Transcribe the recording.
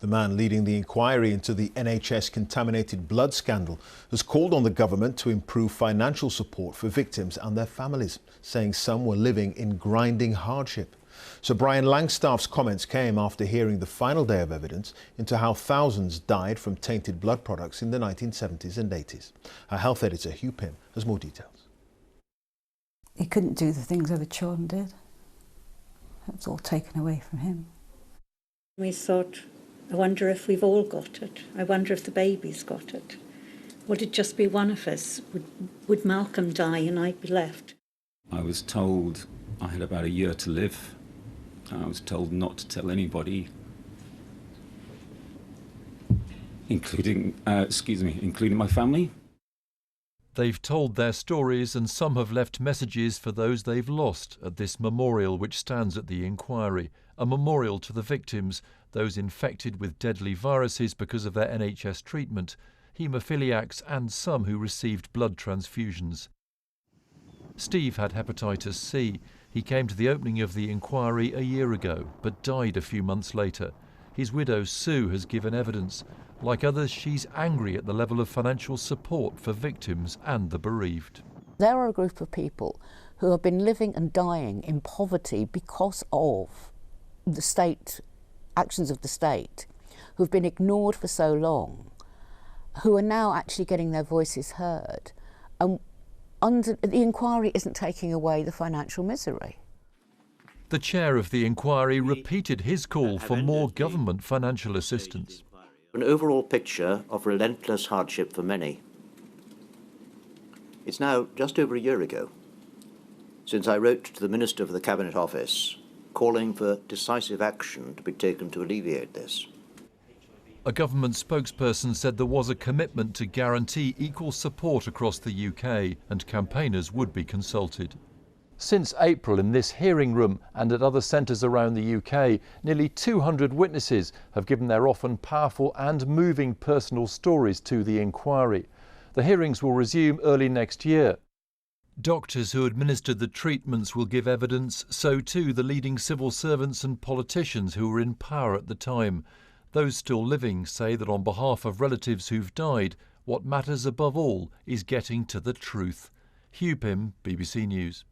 The man leading the inquiry into the NHS contaminated blood scandal has called on the government to improve financial support for victims and their families, saying some were living in grinding hardship. So Brian Langstaff's comments came after hearing the final day of evidence into how thousands died from tainted blood products in the 1970s and 80s. Our health editor, Hugh Pym, has more details. He couldn't do the things other children did. It was all taken away from him. We thought, I wonder if we've all got it. I wonder if the baby's got it. Would it just be one of us? Would Malcolm die and I'd be left? I was told I had about a year to live. I was told not to tell anybody, including my family. They've told their stories and some have left messages for those they've lost at this memorial which stands at the inquiry, a memorial to the victims, those infected with deadly viruses because of their NHS treatment, haemophiliacs and some who received blood transfusions. Steve had hepatitis C. He came to the opening of the inquiry a year ago, but died a few months later. His widow, Sue, has given evidence. Like others, she's angry at the level of financial support for victims and the bereaved. There are a group of people who have been living and dying in poverty because of the state, actions of the state, who've been ignored for so long, who are now actually getting their voices heard. And the inquiry isn't taking away the financial misery. The chair of the inquiry repeated his call for more government financial assistance. An overall picture of relentless hardship for many. It's now just over a year ago since I wrote to the Minister for the Cabinet Office calling for decisive action to be taken to alleviate this. A government spokesperson said there was a commitment to guarantee equal support across the UK and campaigners would be consulted. Since April, in this hearing room and at other centres around the UK, nearly 200 witnesses have given their often powerful and moving personal stories to the inquiry. The hearings will resume early next year. Doctors who administered the treatments will give evidence, so too the leading civil servants and politicians who were in power at the time. Those still living say that on behalf of relatives who've died, what matters above all is getting to the truth. Hugh Pym, BBC News.